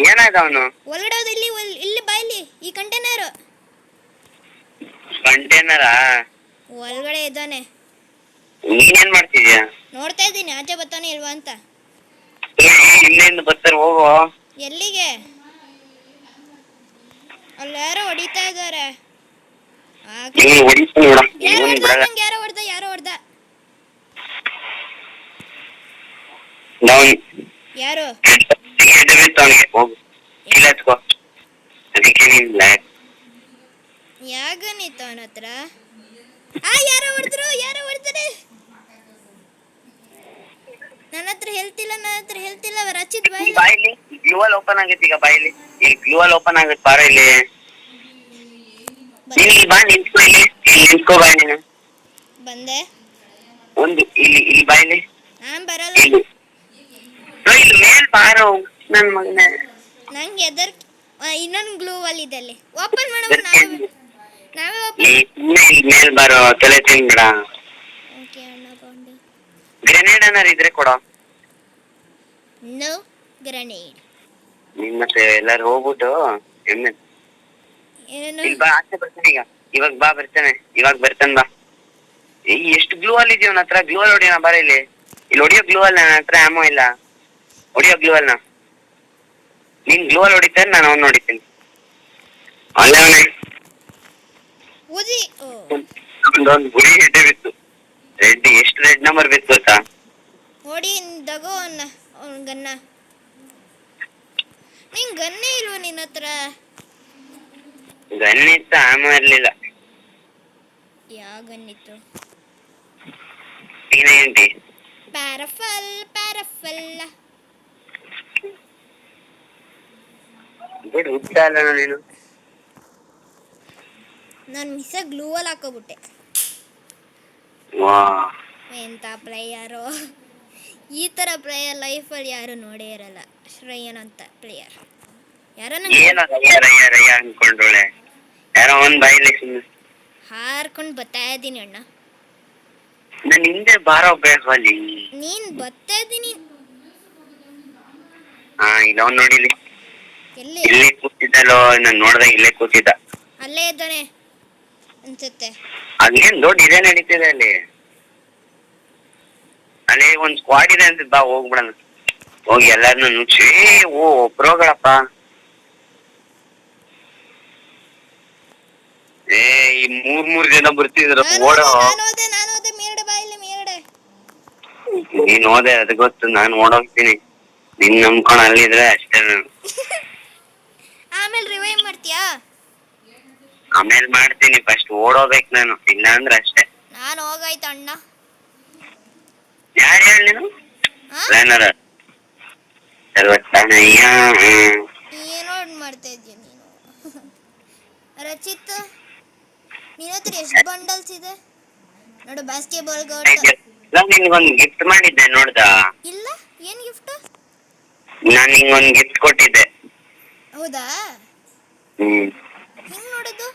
ಏನಾಯ್ತು ಅವನು? ಒಳಗಡೆ ಹೋದ. ಇಲ್ಲಿ ಇಲ್ಲಿ ಬಾ, ಇಲ್ಲಿ ಈ ಕಂಟೈನರ್. ಕಂಟೈನರಾ? ಒಳಗಡೆ ಇದ್ದಾನೆ. ನೀನೇನ್ ಮಾಡ್ತಿದ್ಯಾ? ನೋಡ್ತಾ ಇದ್ದೀನಿ ಆಚೆ ಬರ್ತಾನೆ ಇಲ್ವಾ ಅಂತ. ಇಲ್ಲಿಂದ ಬರ್ತಾರೆ, ಹೋಗೋ. ಎಲ್ಲಿಗೆ? ಅಲ್ಲಿ ಯಾರೋ ಹೊಡಿತಾ ಇದ್ದಾರೆ. ಯಾರೋ ಹೊಡೆದ. ಯಾರು? ಯಾಗ ನಿಂತ ಅವನ ಹತ್ರ. ಯಾರೋ ಹೊಡೆದ್ರು, ಯಾರೋ ಹೊಡ್ತಾರೆ. ಬಾಯಿಲಿ ಗ್ಲೂವಲ್ ಓಪನ್ ಆಗೈತಿ ಈಗ ಬಾಯಿಲಿ ಇಲ್ಲಿ ಗ್ಲೂವಲ್ ಓಪನ್ ಆಗತ್ತೆ ಬಾರ ಇಲ್ಲಿ ನೀನ್ ಇಲ್ಲಿ ಬಾ ನಿಂತ್ಕೊ ಇಲ್ಲಿ ನಿಂತ್ಕೋ ಬಾ ನೀನು ಬಂದೆ ಒಂದು ಇಲ್ಲಿ ಬಾಯಿಲಿ ಬರಲ್ಲ ಇಲ್ಲಿ ಇಲ್ಲಿ ಮೇಲ್ ಬಾರೋ ನನ್ ಮಗನೇ ನಂಗೆ ಇನ್ನೊಂದು ಗ್ಲೂ ವಾಲ್ ಇದೆ ಅಲ್ಲಿ ಓಪನ್ ಮಾಡೋ ನಾವೇ ಓಪನ್ ಈ ಮೇಲ್ ಬಾರೋ ತಲೆ ತಿನ್ಬೇಡ ಓಕೆ ಅಣ್ಣ ಬಂದೆ ಗ್ರೆನೇಡ್ ಏನಾರು ಇದ್ರೆ ಕೊಡೋ ನೋ ಗ್ರೆನೇಡ್ ನಿನ್ ಮತ್ತೆ ಎಲ್ಲಾರು ಹೋಗ್ಬಿಟ್ಟು ಎಮ್ಮೆ ಏನು ಇಲ್ಲಿ ಬಾ ಆಚೆ ಬರ್ತಾನೆ ಈಗ ಇವಾಗ ಬಾ ಬರ್ತಾನೆ ಬಾ ಎಷ್ಟು ಗ್ಲೂ ವಾಲ್ ಇದೆಯೋ ನನ್ನ ಹತ್ರ ಗ್ಲೂ ವಾಲ್ ಹೊಡಿಯೋಣ ಬಾರ ಇಲ್ಲಿ ಹೊಡಿಯೋ ಗ್ಲೂ ವಾಲ್ ನನ್ನ ಹತ್ರ ಆಮೋ ಇಲ್ಲ ಹೊಡಿಯೋ ಗ್ಲೂ ವಾಲ್ ನೀನ್ ಗ್ಲೂ ವಾಲ್ ಹೊಡಿತಾನೆ ನಾನು ಅವ್ನು ಹೊಡಿತೀನಿ ಅಲ್ಲವನೇ ಓದಿ ಒಂದೊಂದು ಗುರಿ ಹೆಡ್ಡೆ ಬಿತ್ತು ರೆಡ್ ಎಷ್ಟು ರೆಡ್ ನಂಬರ್ ಬಿತ್ತು ಗೊತ್ತಾ ಹೊಡಿ ದಗೋ ಗನ್ನ ನಿಂಗೆ ಗನ್ನೇ ಇಲ್ವ ನಿನ್ನ ಹತ್ರ ಗನ್ ಇತ್ತು ಆಮೋ ಇರ್ಲಿಲ್ಲ ಯಾವ ಗನ್ನಿತ್ತು ಏನಂಟಿ ಪ್ಯಾರಫಲ್ ಬಿಡು ಹುಚ್ಚ ಅಲ್ಲ ನೀನು ನಾನು ಮಿಸ್ ಗ್ಲೂ ವಾಲ್ ಹಾಕೋಬಿಟ್ಟೆ ವಾ ಎಂತ ಪ್ಲೇಯರು ಈ ಥರ ಪ್ಲೇಯರ್ ಲೈಫಲ್ಲಿ ಯಾರು ನೋಡೇ ಇರಲ್ಲ ಶ್ರೇಯನ್ ಅಂತ ಪ್ಲೇಯರ್ ಏನೋ ರಯ್ಯ ಅನ್ಕೊಂಡ್ರೊಳೆ ಯಾರೋ ಒಂದ್ ಬಾಯಿಲಿ ಸುಮ್ಮನೆ ಹಾರ್ಕೊಂಡು ಬರ್ತಾ ಇದ್ದೀನಿ ಅಣ್ಣ ನಾನು ಹಿಂದೆ ಬಾರೋ ಬೇಕು ಅಲ್ಲಿ ನೀನ್ ಬರ್ತಾ ಇದ್ದೀನಿ ಇಲ್ಲ ಅವ್ನು ನೋಡಿಲಿ ಎಲ್ಲಿ ಇಲ್ಲಿ ಕೂತಿದ್ದಲ್ಲೋ ನಾನು ನೋಡ್ದಾಗ ಇಲ್ಲೇ ಕೂತಿದ್ದ ಅಲ್ಲೇ ಇದ್ದಾನೆ ಅನ್ಸುತ್ತೆ ಅಲ್ಲೇನ್ ದೊಡ್ಡ ಇದೇ ನಡೀತಿದೆ ಅಲ್ಲಿ ಒಂದ್ ಸ್ಕ್ವಾಡ್ ಇದೆ ಅಂತ ಬಾ ಹೋಗ್ಬಿಡಣ ಹೋಗಿ ಎಲ್ಲಾರನ್ನು ನುಚ್ಚಿ ಪ್ರೋಗಳಪ್ಪ ಈ ಮೂರ್ ಜನ ಬರ್ತಿದ್ರ ಓಡೋ ನಾನು ಮೇಲ್ಗಡೆ ಬಾ ಇಲ್ಲಿ ಮೇಲ್ಗಡೆ ನೀನ್ ಹೋದೆ ಅದು ಗೊತ್ತು ನಾನು ಓಡೋಗ್ತೀನಿ ನಿನ್ ನಂಬ್ಕೊಂಡ್ ಅಲ್ಲಿದ್ರೆ ಅಷ್ಟೇ ನಾನು ಆಮೇಲೆ ರಿವೈವ್ ಮಾಡ್ತೀಯಾ ಆಮೇಲೆ ಮಾಡ್ತೀನಿ ಫಸ್ಟ್ ಓಡೋಬೇಕು ನಾನು ಇಲ್ಲ ಅಂದ್ರೆ ಅಷ್ಟೇ ನಾನು ಹೋಗಾಯ್ತು ಅಣ್ಣ ಯಾರು ಹೇಳಿ ನೀನು ಪ್ಲಾನರ್ ಏನೋ ಮಾಡ್ತಾ ಇದ್ದೀಯ ನೀನು ರಚಿತ್ ನಿನ್ನ ಹತ್ರ ಎಷ್ಟು ಬಂಡಲ್ಸ್ ಇದೆ ನೋಡು ಬಾಸ್ಕೆಟ್ಬಾಲ್ ನಿನ್ಗೊಂದು ಗಿಫ್ಟ್ ಮಾಡಿದ್ದೆ ನೋಡ್ದ ಇಲ್ಲ ಏನ್ ಗಿಫ್ಟ್ ನಾನು ನಿಂಗೊಂದು ಗಿಫ್ಟ್ ಕೊಟ್ಟಿದ್ದೆ ಹೌದಾ ಹಿಂಗ್ ನೋಡೋದು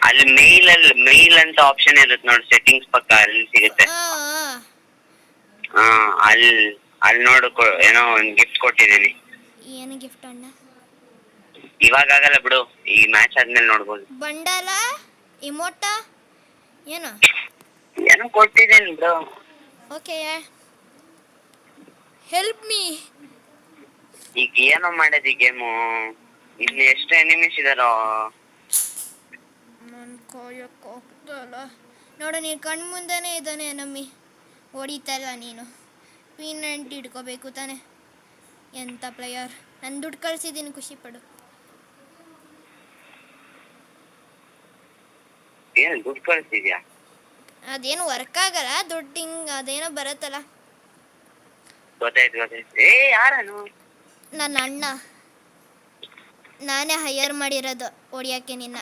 ಅಲ್ಲಿ ಮೇಲ್ ಅಂತ ಆಪ್ಷನ್ ಇರುತ್ತೆ ನೋಡಿ ಸೆಟ್ಟಿಂಗ್ಸ್ ಪಕ್ಕ ಅಲ್ಲಿ ಸಿಗುತ್ತೆ ಅಲ್ಲಿ ನೋಡು ಏನೋ ಒಂದ್ ಗಿಫ್ಟ್ ಕೊಟ್ಟಿದ್ದೀನಿ ಏನು ಗಿಫ್ಟ್ ಅಣ್ಣ ಇವಾಗ ಆಗಲ್ಲ ಬಿಡು ಈ ಮ್ಯಾಚ್ ಆದ್ಮೇಲೆ ನೋಡ್ಬೋದು ಬಂಡಲ ಇಮೋಟ ಏನೋ ಕೊಟ್ಟಿದ್ದೀನಿ ಬಿಡು ಓಕೆ ಹೆಲ್ಪ್ ಮೀ ಈಗ ಏನೋ ಮಾಡೋದು ಈ ಗೇಮು ಇಲ್ಲಿ ಎಷ್ಟು ಎನಿಮೀಸ್ ಇದಾರೋ ನನ್ ಕಾಯಕ್ ಆಗ್ತಲ್ಲ ನೋಡು ನೀನು ಕಣ್ ಮುಂದೆನೇ ಇದ್ದಾನೆ ನಮ್ಮಿ ಹೊಡಿತಲ್ಲ ನೀನು P90 ಇಟ್ಕೋಬೇಕು ತಾನೆ ಎಂತ ಪ್ಲೇಯರ್ ನಾನು ದುಡ್ಡು ಕಳ್ಸಿದ್ದೀನಿ ಖುಷಿ ಪಡು ಏನು ದುಡ್ಡು ಕಳ್ಸಿದ್ಯಾ ಅದೇನು ವರ್ಕ್ ಆಗಲ್ಲ ದುಡ್ಡು ಹಿಂಗೆ ಅದೇನೋ ಬರುತ್ತಲ್ಲ ಗೊತ್ತಾಯ್ತು ಯಾರನು ನನ್ನ ಅಣ್ಣ ನಾನೇ ಹೈಯರ್ ಮಾಡಿರೋದು ಹೊಡಿಯೋಕ್ಕೆ ನಿನ್ನ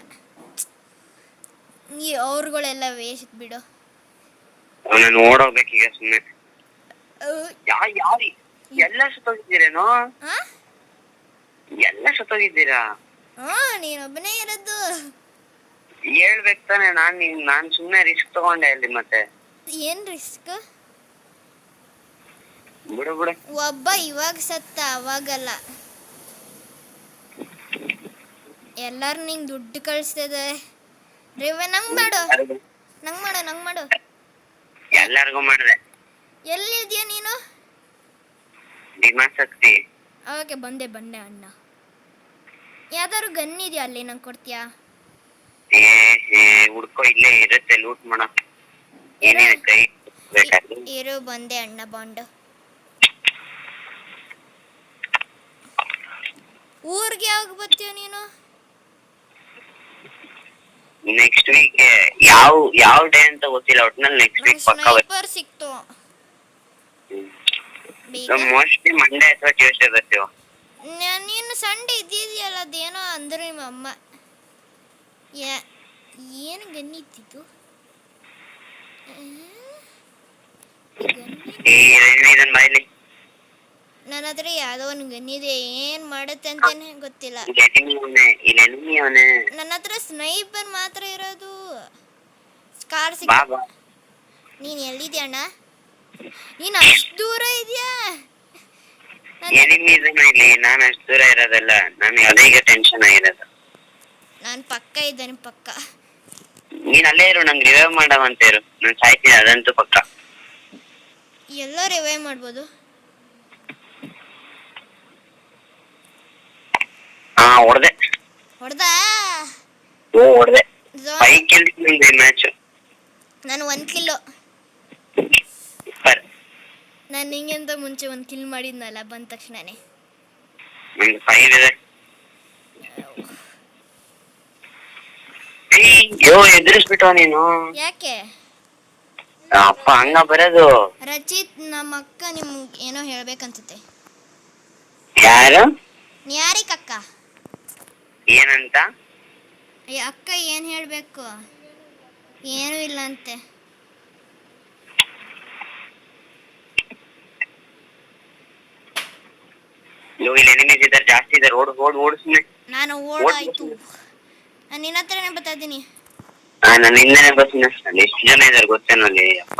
ಈ ಅವ್ರುಗಳೆಲ್ಲ ವೇಸ್ಟ್ ಬಿಡು ನಾನು ಓಡೋಗ್ಬೇಕೀಗ ಸುಮ್ಮನೆ ಎಲ್ಲ ಸುತ್ತೋಗಿದ್ದೀರೇನೋ ಎಲ್ಲ ಸುತ್ತೋಗಿದ್ದೀರಾ ನೀನೊಬ್ಬನೇ ಇರೋದು ಹೇಳ್ಬೇಕು ತಾನೆ ನಾನ್ ಸುಮ್ಮನೆ ರಿಸ್ಕ್ ತಗೊಂಡೆ ಅಲ್ಲಿ ಮತ್ತೆ ಏನ್ ರಿಸ್ಕ್ ಬಿಡು ಒಬ್ಬ ಇವಾಗ ಸತ್ತ ಅವಾಗಲ್ಲ ಎಲ್ಲಾರು ನಿಂಗೆ ದುಡ್ಡು ಕಳಿಸ್ತಿದೆ ನಂಗ್ ಮಾಡು ಎಲ್ಲಾರ್ಗು ಮಾಡಿದೆ ಎಲ್ಲಿದ್ಯಾ ನೀನು ಭೀಮಾಸಕ್ತಿ ಓಕೆ ಬಂದೆ ಅಣ್ಣ ಯಾವ್ದಾದ್ರು ಗನ್ ಇದೆಯಾ ಅಲ್ಲಿ ನಂಗೆ ಕೊಡ್ತೀಯಾ ಹುಡ್ಕೋ ಇಲ್ಲೇ ಇರುತ್ತೆ ಲೂಟ್ ಮಾಡೋ ಏನೇನು ಕೈ ಬೇಕಾದ್ರೆ ಇರು ಬಂದೆ ಅಣ್ಣ ಬಾಂಡ್ ಊರಿಗೆ ಯಾವಾಗ ಬರ್ತೀಯ ನೀನು ನೆಕ್ಸ್ಟ್ ವೀಕ್ ಯಾವ ಡೇ ಅಂತ ಗೊತ್ತಿಲ್ಲ ಒಟ್ನಲ್ಲಿ ನೆಕ್ಸ್ಟ್ ವೀಕ್ ಪಕ್ಕ ಸ್ನೈಪರ್ ಸಿಕ್ತು ಬೇಗ ಮೋಸ್ಟ್ಲಿ ಮಂಡೇ ಅಥವಾ ಟ್ಯೂಸ್ಡೇ ಬರ್ತೀವ. ನೀನು ಸಂಡೆ ಇದ್ದಿದೆಯಲ್ಲ ಅದೇನೋ ಅಂದ್ರೆ ನಿಮ್ಮ ಅಮ್ಮ ಏನು ಗನ್ನಿತ್ತಿತ್ತು ಇದನ್ ಬಾಯ್ಲಿ. ನನ್ನ ಹತ್ರ ಯಾವುದೋ ಒಂದು ಗನ್ನಿದೆ, ಏನು ಮಾಡುತ್ತೆ ಅಂತಾನೆ ಗೊತ್ತಿಲ್ಲ. ನನ್ನ ಹತ್ರ ಸ್ನೈಪರ್ ಮಾತ್ರ ಇರೋದು. ಸ್ಕಾರ್ ಸಿಕ್ಕ. ನೀನು ಎಲ್ಲಿದ್ಯಾ ಅಣ್ಣ? ನೀನು ಅಷ್ಟು ದೂರ ಇದೆಯಾ? ನಾನು ಅಷ್ಟು ದೂರ ಇರೋದಲ್ಲ, ನಾನು ಅದೇ ಟೆನ್ಷನ್ ಆಗಿರೋದು. ನಾನು ಪಕ್ಕ ಇದ್ದೇನೆ, ಪಕ್ಕ. ನೀನ್ ಅಲ್ಲೇ ಇರು, ನಂಗೆ ರಿವೈವ್ ಮಾಡವಂತ ಇರು, ನಾನು ಸಾಯ್ತೀನಿ ಅದಂತೂ ಪಕ್ಕ. ಎಲ್ಲ ರಿವೈವ್ ಮಾಡ್ಬೋದು. ಹೊಡೆದೆ. ಹೊಡೆದಾ? ಹೊಡೆದೆ. 5 kills ನಿಂದು ಮ್ಯಾಚ್. ನಾನು 1 ಕಿಲ್. ಸೂಪರ್. ನಾನು ನಿಂಗಿಂತ ಮುಂಚೆ 1 ಕಿಲ್ ಮಾಡಿದ್ನಲ್ಲ ಬಂದ ತಕ್ಷಣನೇ. ನಂದು 5 ಇದೆ. ಅಯ್ಯೋ ಎದುರಿಸ್ಬಿಟ್ಟವ ನೀನು. ಯಾಕೆ? ಅಪ್ಪ ಹಂಗ ಬರೋದು. ರಚಿತ್, ನಮ್ಮ ಅಕ್ಕ ನಿಮ್ಗೆ ಏನೋ ಹೇಳ್ಬೇಕನ್ಸುತ್ತೆ. ಯಾರು? ಯಾರಿಕ ಅಕ್ಕ? ಏನಂತ? ಅಕ್ಕ ಏನು ಹೇಳಬೇಕು? ಏನೂ ಇಲ್ಲ ಅಂತೆ. ಇಲ್ಲಿ ಎನಿಮೀಸ್ ಇದ್ದಾರೆ, ಜಾಸ್ತಿ ಇದ್ದಾರೆ. ಓಡಿಸ್ನೆ. ನಾನು ಓಡಾಯ್ತು. ನಾನು ನಿನ್ನ ಹತ್ರನೇ ಬರ್ತಾ ಇದ್ದೀನಿ. ನಾನು ಹಿಂದೆನೆ ಬರ್ತೀನಿ. ಅಲ್ಲಿ ಎಷ್ಟು ಜನ ಇದ್ದಾರೆ ಗೊತ್ತೇನೋ ಅಲ್ಲಿ. ಅಪ್ಪ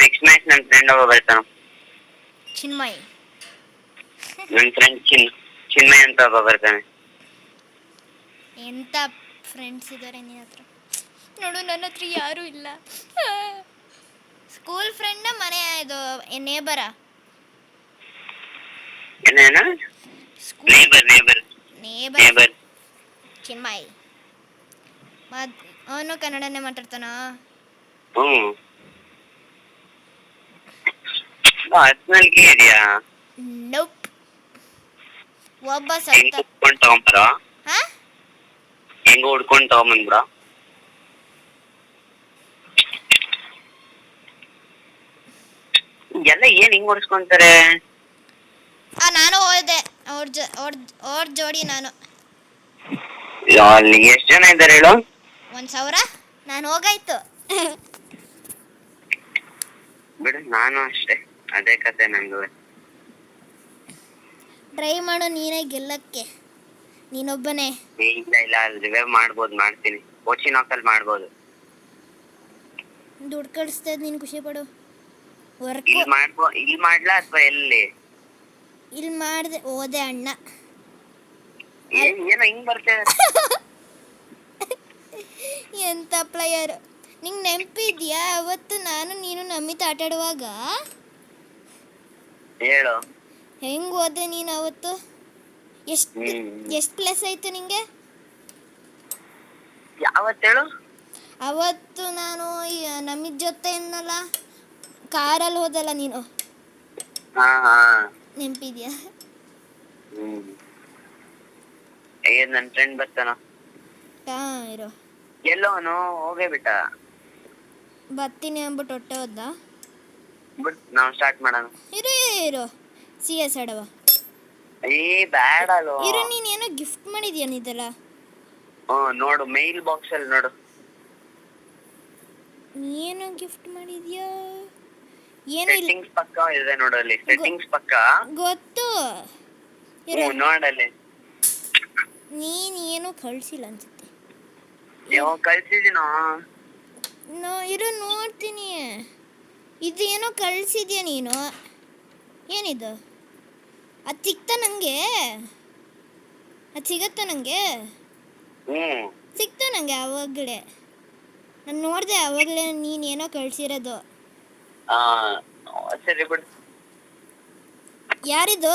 ನೆಕ್ಸ್ಟ್ ಮ್ಯಾಚ್ ನನ್ನ ಫ್ರೆಂಡ್ ಒಬ್ಬ ಬರ್ತಾನ. ಚಿನ್ಮಯ್. ನನ್ನ ಫ್ರೆಂಡ್ ಚಿನ್ಮಯ್ ಅಂತ ಒಬ್ಬ ಬರ್ತಾನೆ. ಎಂತ ಫ್ರೆಂಡ್ಸ್ ಇದ್ದಾರೆ ನಿನ್ನ ಹತ್ರ? ನೋಡು, ನನ್ನ ಹತ್ರ ಯಾರೂ ಇಲ್ಲ. ಸ್ಕೂಲ್ ಫ್ರೆಂಡ, ಮನೆ ಇದು ನೇಬರ? ಏನೇನು? ನೇಬರ್. ಚಿನ್ಮಯ್ ಅವನು ಕನ್ನಡನೇ ಮಾತಾಡ್ತಾನ? ಹತ್ನಲ್ಗೆ ಇದೆಯಾ? ನೋಪ್. ಒಬ್ಬ ಸತ್ತ. ಹೆಂಗ ಹುಡ್ಕೊಂಡ್ ತಗೊಂಬಂದ್ಬಿಡ. ಎಲ್ಲ ಏನ್ ಹಿಂಗ್ ಹೊಡ್ಸ್ಕೊಂತಾರೆ? ನಾನು ಹೋದೆ ಅವ್ರ ಜೋಡಿ. ನಾನು ಅಲ್ಲಿ ಎಷ್ಟ್ ಜನ ಇದ್ದಾರೆ ಹೇಳು? 1,000. ನಾನು ಹೋಗಾಯ್ತು. ಬಿಡು, ನಾನು ಅಷ್ಟೇ, ಅದೇ ಕತೆ ನಂದು. ಟ್ರೈ ಮಾಡು ನೀನೇ ಗೆಲ್ಲಕ್ಕೆ, ನೀನೊಬ್ಬನೇ. ಇಲ್ಲ ರಿವೈವ್ ಮಾಡ್ತೀನಿ. ಕೋಚಿನಾಕಲ್ಲಿ ಮಾಡ್ಬೋದು. ದುಡ್ಡು ಕಳಿಸ್ತದ, ನೀನು ಖುಷಿ ಪಡು. ಇಲ್ಲಿ ಮಾಡ್ಲಾ ಅಥವಾ ಎಲ್ಲಿ? ಇಲ್ಲಿ ಮಾಡ್ದೆ ಹೋದೆ ಅಣ್ಣ. ಏನೋ ಹಿಂಗ್ ಬರ್ತೇವೆ. ಎಂತ ಪ್ಲೇಯರ್. ನಿಂಗೆ ನೆನಪಿದ್ಯಾ ಅವತ್ತು ನಾನು ನೀನು ನಮಿತ್ ಆಟ ಆಡುವಾಗ? ಹೇಳು. ಹೆಂಗ್ ಹೋದೆ ನೀನು ಅವತ್ತು? ಎಷ್ಟು ಪ್ಲೇಸ್ ಆಯ್ತು ನಿಂಗೆ? ಯಾವತ್ತು ಹೇಳು? ಅವತ್ತು ನಾನು ನಮಿತ್ ಜೊತೆ ಇನ್ನಲ್ಲ, ಕಾರಲ್ಲಿ ಹೋದಲ್ಲ ನೀನು. ನೆನಪಿದ್ಯಾ? ನನ್ನ ಫ್ರೆಂಡ್ ಬರ್ತಾನ. ಇರೋ. ಎಲ್ಲೋನು ಹೋಗೇ ಬಿಟ್ಟ. ಬರ್ತೀನಿ ಅಂದ್ಬಿಟ್ಟು ಹೊಟ್ಟೆ ಹೋದ. ಬಟ್ ನಾವು ಸ್ಟಾರ್ಟ್ ಮಾಡೋಣ. ಇರೋ CS ಆಡವ. ಬ್ಯಾಡ ಅಲ್ವ. ನೀನು ಏನೋ ಗಿಫ್ಟ್ ಮಾಡಿದ್ಯಾ ಇದೆಲ್ಲ? ನೋಡು, ಮೇಲ್ ಬಾಕ್ಸ್ ಅಲ್ಲಿ ನೋಡು. ಏನೋ ಗಿಫ್ಟ್ ಮಾಡಿದ್ಯಾ? ಸೆಟ್ಟಿಂಗ್ಸ್ ಪಕ್ಕ ಇದೆ ನೋಡು, ಅಲ್ಲಿ ಸೆಟ್ಟಿಂಗ್ಸ್ ಪಕ್ಕ ಗೊತ್ತು. ನೋಡಲ್ಲಿ. ನೀನ್ ಏನೋ ಕಳ್ಸಿಲ್ಲ ಅನ್ಸುತ್ತೆ. ಕಳ್ಸಿದೀನೋ? ಇರೋ ನೋಡ್ತೀನಿ. ಇದು ಏನೋ ಕಳ್ಸಿದ್ಯಾ ನೀನು? ಏನಿದು? ಅದು ಸಿಗ್ತಾ ನಂಗೆ? ಅದು ಸಿಗತ್ತಾ ನಂಗೆ? ಸಿಕ್ತಾ ನಂಗೆ ಆವಾಗಲೇ. ನಾನು ನೋಡಿದೆ ಆವಾಗಲೇ ನೀನು ಏನೋ ಕಳ್ಸಿರೋದು. ಸರಿ ಬಿಡು. ಯಾರಿದು?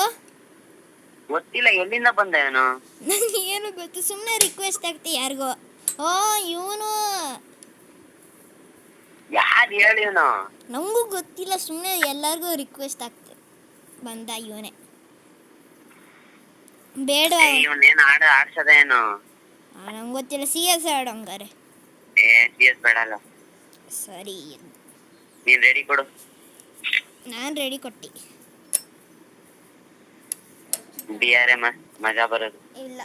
ಗೊತ್ತಿಲ್ಲ, ಎಲ್ಲಿಂದ ಬಂದೆ ನಾನು? ನನಗೆ ಏನು ಗೊತ್ತು, ಸುಮ್ಮನೆ ರಿಕ್ವೆಸ್ಟ್ ಆಗ್ತಿ ಯಾರಿಗೋ. ಇವನು ಯಾರು ಹೇಳಿ? ನಂಗೂ ಗೊತ್ತಿಲ್ಲ, ಸುಮ್ಮನೆ ಎಲ್ಲರಿಗೂ ರಿಕ್ವೆಸ್ಟ್ ಆಗ್ತಿ ಬಂದ ಇವನೇ. ಬೇಡ, ಇವನೇನು ಆಡ್ಸೋದೇನು? ನಂಗೆ ಗೊತ್ತಿಲ್ಲ. CS ಆಡು ಹಂಗಾರೆ. CS ಬೇಡಲ್ಲ. ಸರಿ, ನೀನ್ ರೆಡಿ ಕೊಡು. ನಾನು ರೆಡಿ ಕೊಟ್ಟಿ. ಬಿಯಾರೆ ಮಜಾ ಬರೋದು. ಇಲ್ಲ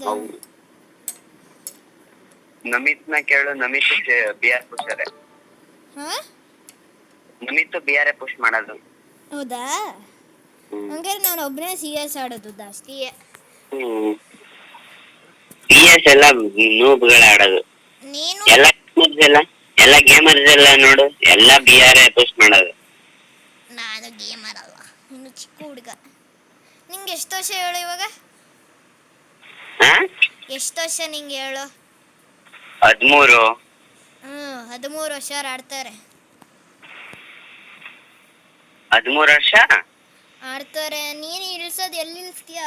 ಹೌದು. ನಮಿತ್ನ ಕೇಳು, ನಮಿತ್ ಬಿಆರ್ ಪುಷರೇ. ಹಾಂ ನಮಿತ್ ಬಿಆರ್ ಪುಷ್ ಮಾಡೋದು. ಹೌದಾ? ಹಂಗಾರೆ ನಾನು ಒಬ್ಬನೇ ಸಿ ಎಸ್ ಆಡೋದು ಜಾಸ್ತಿ. ಸಿ ಎಸ್ ಎಲ್ಲ ನೂಬ್ಗಳ ಆಡೋದು. ನೀನು ಎಲ್ಲ ಗೇಮರ್ಸ್ ಎಲ್ಲ ನೋಡು, ಎಲ್ಲ ಬಿಆರ್ ಪುಷ್ ಮಾಡೋದು. ನಾನು ಗೇಮರ್ ಅಲ್ಲ, ಇನ್ನು ಚಿಕ್ಕ ಹುಡುಗ. ನಿಂಗೆ ಎಷ್ಟು ವರ್ಷ ಹೇಳು ಇವಾಗ? ಎಷ್ಟು ವರ್ಷ ನಿಂಗೆ ಹೇಳು? 13. 13 ವರ್ಷ ಆಡ್ತಾರೆ. 13 ವರ್ಷ ಆಡ್ತಾರೆ. ನೀನು ಇಳಿಸೋದು ಎಲ್ಲಿ ಇಳಿಸ್ತೀಯ?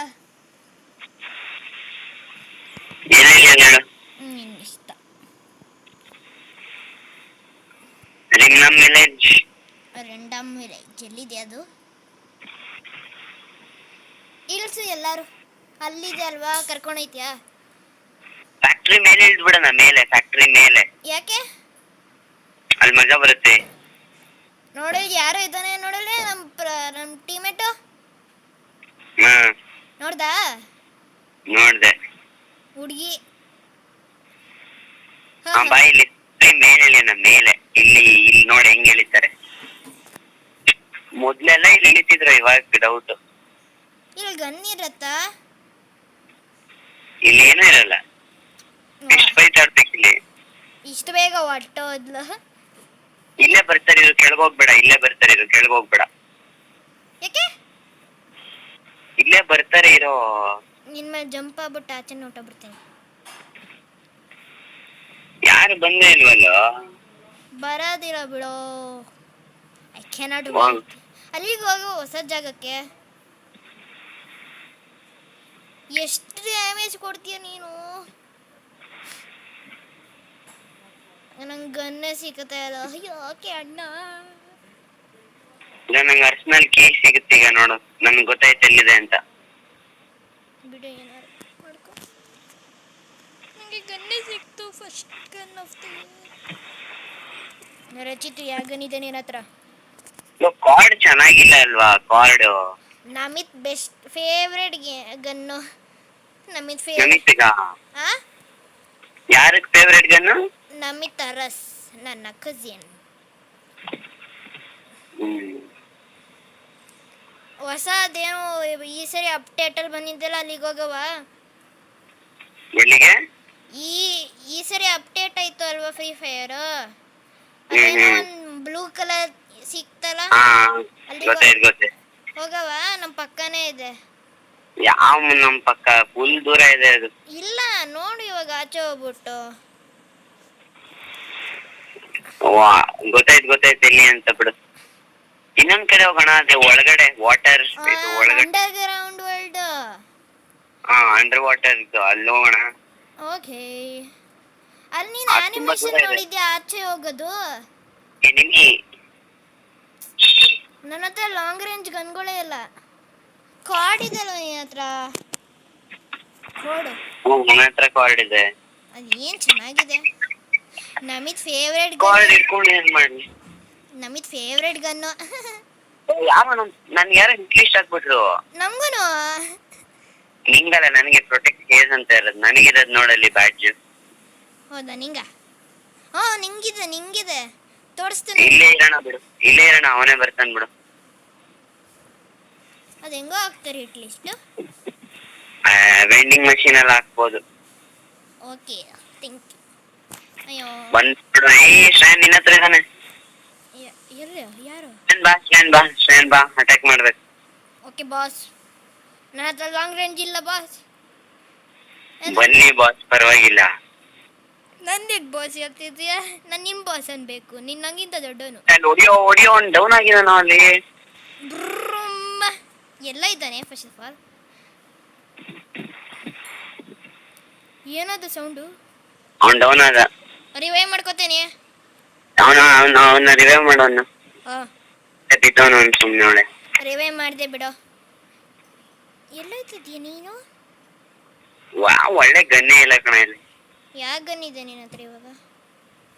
ನಿನ್ನ ಇಷ್ಟ. ರೆಂಡಮ್ ವಿಲೇಜ್ ಎಲ್ಲಿದೆ ಅದು? ಇಳಿಸು ಎಲ್ಲಾರು. ಅಲ್ಲಿದೆ ಅಲ್ವಾ, ಕರ್ಕೊಂಡೋಯ್ತೀಯಾ? ಫ್ಯಾಕ್ಟ್ರಿ ಮೇಲೆ ಇಳಿದ್ಬಿಡೋಣ, ಮೇಲೆ ಫ್ಯಾಕ್ಟ್ರಿ ಮೇಲೆ. ಯಾಕೆ? ಅಲ್ಲಿ ಮಜಾ ಬರುತ್ತೆ. ನೋಡಿ ಯಾರು ಇದ್ದಾನೆ ನೋಡಲಿ, ನಮ್ಮ ಟೀಮೇಟು. ನೋಡ್ದಾ? ನೋಡ್ದೆ. ಹುಡುಗಿ ಬಾ ಇಲ್ಲಿ ಮೇಲೆ ಇಳಿಯೋಣ, ಮೇಲೆ. ಇಲ್ಲಿ ನೋಡಿ ಹೆಂಗ್ ಇಳಿತಾರೆ. ಮೊದ್ಲೆಲ್ಲ ಇಲ್ಲಿ ಇಳಿತಿದ್ರು, ಇವಾಗ ಡೌಟ್. ಇಲ್ಲಿ ಗನ್ ಇರತ್ತಾ? ಇಲ್ಲಿ ಏನೂ ಇರಲ್ಲ. ಎಷ್ಟು ಫೈಟ್ ಆಡ್ಬೇಕು ಇಲ್ಲಿ? ಇಷ್ಟು ಬೇಗ ಹೊಟ್ಟೋದ್ಲು. ಇಲ್ಲೇ ಬರ್ತಾರೆ ಇರು, ಕೆಳಗೋಗ್ಬೇಡ. ಇಲ್ಲೇ ಬರ್ತಾರೆ ಇರು, ಕೆಳಗೋಗ್ಬೇಡ. ಯಾಕೆ? ಇಲ್ಲೇ ಬರ್ತಾರೆ ಇರೋ. ನಿನ್ ಮೇಲೆ ಜಂಪ್ ಆಗ್ಬಿಟ್ಟು ಆಚೆ ಹೊಟ್ಟೋಗ್ಬಿಡ್ತೀನಿ. ಯಾರು ಬಂದೇ ಇಲ್ವಲ್ಲ? ಬರೋದಿಲ್ಲ ಬಿಡೋ. I cannot wait. ಅಲ್ಲಿಗೆ ಹೋಗು, ಹೊಸ ಜಾಗಕ್ಕೆ. ಎಷ್ಟು ಡ್ಯಾಮೇಜ್ ಕೊಡ್ತೀಯ ನೀನು? ನಂಗೆ ಗನ್ನೇ ಸಿಗುತ್ತೆ ಅಲ್ಲ. ಯಾಕೆ ಅಣ್ಣ? ನಂಗೆ ಅರ್ಸ್ನಲ್ ಕೀ ಸಿಗುತ್ತೆ ಈಗ, ನೋಡು. ನನ್ಗೆ ಗೊತ್ತಾಯ್ತು ಎಲ್ಲಿದೆ ಅಂತ. ಬಿಡು, ಏನಾರು ಮಾಡ್ಕೊ. ನನಗೆ ಗನ್ನೇ ಸಿಕ್ತು, first gun of the year. Rachit, ಯಾವ ಗನ್ ಇದೆ ನಿನ್ನ ಹತ್ರ? ಕಾರ್ಡ್ ಚೆನ್ನಾಗಿಲ್ಲ ಅಲ್ವಾ? Card Namit best favourite gun. Namit ನಮಿತ್ಗ ಆ ಯಾರಿಗೆ ಫೇವ್ರೆಟ್ ಗನ್ನು? ನಮಿತ್ ಅರಸ್, ನನ್ನ ಕಸಿನ್. ಹೊಸದೇನು ಈ ಸರಿ ಅಪ್ಡೇಟಲ್ಲಿ ಬಂದಿದ್ದಲ್ಲ, ಅಲ್ಲಿಗೆ ಹೋಗವ? ಎಲ್ಲಿಗೆ? ಈ ಸರಿ ಅಪ್ಡೇಟ್ ಆಯ್ತು ಅಲ್ವಾ ಫ್ರೀ ಫೈರ್? ಅದೇನೋ ಒಂದು ಬ್ಲೂ ಕಲರ್ ಸಿಕ್ತಲ್ಲ, ಗೊತ್ತಾಯ್ತು. ಹೋಗವ? ನಮ್ಮ ಪಕ್ಕನೇ ಇದೆ. ಯಾವ ನಮ್ಮ ಪಕ್ಕ? ಫುಲ್ ದೂರ ಇದೆ ಅದು. ಇಲ್ಲ ನೋಡು, ಇವಾಗ ಆಚೆ ಹೋಗ್ಬಿಟ್ಟು. ಗೊತ್ತಾಯ್ತು ಎಲ್ಲಿ ಅಂತ ಬಿಡು. ಇನ್ನೊಂದ್ ಕಡೆ ಹೋಗೋಣ, ಅದೇ ಒಳಗಡೆ ವಾಟರ್ ಒಳಗಡೆ. Under ground world. Under water ಇತ್ತು, ಅಲ್ಲಿ ಹೋಗೋಣ. ಓಕೆ. ಅಲ್ಲಿ ನೀನು ಆನಿಮೇಷನ್ ನೋಡಿದ್ಯಾ ಆಚೆ ಹೋಗೋದು? ನನ್ನ ಹತ್ರ ಲಾಂಗ್ ರೇಂಜ್ ಗನ್ಗಳೇ ಇಲ್ಲ. ಕಾರ್ಡ್ ಇದೆಲ್ಲ ನಿನ್ನ ಹತ್ರ? ಕೊಡು. ನನ್ನ ಹತ್ರ ಕಾರ್ಡ್ ಇದೆ. ಅದು ಏನು ಚೆನ್ನಾಗಿದೆ. ನಮಿತ್ ಫೇವ್ರೆಟ್ ಕಾರ್ಡ್ ಇಟ್ಕೊಂಡು ಏನ್ ಮಾಡ್ಲಿ? Namit favourite gun. ನನ್ಗೆ ಯಾರೋ ಇಂಗ್ಲಿಷ್ ಹಾಕ್ಬಿಟ್ರು. ನಮ್ಗೂನು. ನಿಂಗಲ್ಲ, ನನಗೆ ಪ್ರೊಟೆಕ್ಟ್ ಕೇಸ್ ಅಂತ ಇರೋದು. ನನಗಿರೋದು ನೋಡಲ್ಲಿ ಬ್ಯಾಡ್ಜ್. ಹೌದಾ? ನಿಂಗಿದೆ ತೋರಿಸ್ತೀನಿ. ಇಲ್ಲೇ ಇರೋಣ, ಅವನೇ ಬರ್ತಾನೆ ಬಿಡು. ಅದು ಹೆಂಗೋ ಹಾಕ್ತಾರೆ ಅಟ್ಲೀಸ್ಟ್. ವೆಂಡಿಂಗ್ ಮಷೀನ್ ಅಲ್ಲಿ ಹಾಕ್ಬೋದು. Okay, thank you. ಅಯ್ಯೋ ಬಂದ್ಬಿಡು. ಶ್ರೇನ್ ನಿನ್ನ ಹತ್ರ ಇದ್ದಾನೆ. ಯಾರು? ಶ್ರೇನ್ ಬಾ, ಅಟ್ಯಾಕ್ ಮಾಡ್ಬೇಕು. ಓಕೆ ಬಾಸ್, ನನ್ನ ಹತ್ರ ಲಾಂಗ್ ರೇಂಜ್ ಇಲ್ಲ ಬಾಸ್. ಬನ್ನಿ ಬಾಸ್, ಪರವಾಗಿಲ್ಲ. ನಂದೇಕ್ ಬಾಸ್ ಆಗ್ತಿದ್ಯಾ? ನಾನು ನಿಮ್ಮ ಬಾಸ್ ಅನ್ಬೇಕು. ನೀನು ನಂಗಿಂತ ದೊಡ್ಡವನು. ಹೊಡಿಯೋ ಡೌನ್ ಆಗಿದಾನ ಅಲ್ಲಿ. ಎಲ್ಲ ಇದ್ದಾನೆ ಫಸ್ಟ್ ಆಫ್ ಆಲ್. ಏನದು ಸೌಂಡು? ಅವ್ನು ಡೌನ್ ಆದ. ರಿವೈವ್ ಮಾಡ್ಕೋತೇನೆ. ಅವನ ರಿವೈವ್ ಮಾಡೋನು. ಬಿದ್ದವನು ಸುಮ್ಮನೆ ಅವಳೆ. ರಿವೈವ್ ಮಾಡಿದೆ ಬಿಡೋ. ಎಲ್ಲೋಯ್ತಿದ್ಯಾ ನೀನು? ಒಳ್ಳೆ ಗನ್ನೇ ಇಲ್ಲ ಕಣ ಇಲ್ಲಿ. ಯಾವ ಗನ್ ಇದೆ ನಿನ್ನ ಹತ್ರ ಇವಾಗ?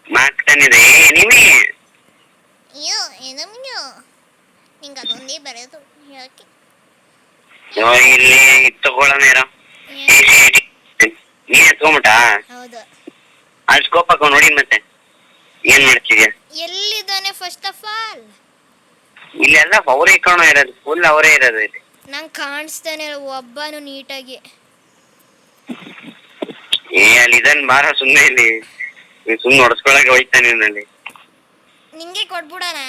ಮಾರ್ಕ್ ಟನ್ ಇದೆ. ಅಯ್ಯೋ, ಏನಮ್ಯೋ ಹಂಗೆ ಬರೋದು ಯಾಕೆ ಇಲ್ಲಿ ತಗೊಳ್ಳೋಣ ಇರೋ. ನೀನ್ ಎತ್ಕೊಂಬಿಟ್ಟಾ? ಹೌದು. ಅಲ್ಲಿ ಸ್ಕೋಪ್ ಹಾಕೋ ನೋಡಿ. ಮತ್ತೆ ಏನ್ ಮಾಡ್ತಿದ್ಯಾ? ಎಲ್ಲಿದ್ದಾನೆ ಫಸ್ಟ್ ಆಫ್ ಆಲ್? ಇಲ್ಲೆಲ್ಲ ಅವರೇ ಕಣೋ ಇರೋದು, ಫುಲ್ ಅವರೇ ಇರೋದು ಇಲ್ಲಿ. ನಂಗೆ ಕಾಣಿಸ್ತಾನೆ ಒಬ್ಬನು ನೀಟಾಗಿ. ಅಲ್ಲಿ ಇದನ್ ಬಾರ ಸುಮ್ಮನೆ ಇಲ್ಲಿ ಸುಮ್ಮನೆ ಹೊಡ್ಸ್ಕೊಳಕ್ಕೆ ಹೋಯ್ತಾನೆ ನಲ್ಲಿ. ನಿಂಗೆ ಕೊಟ್ಬಿಡೋಣ.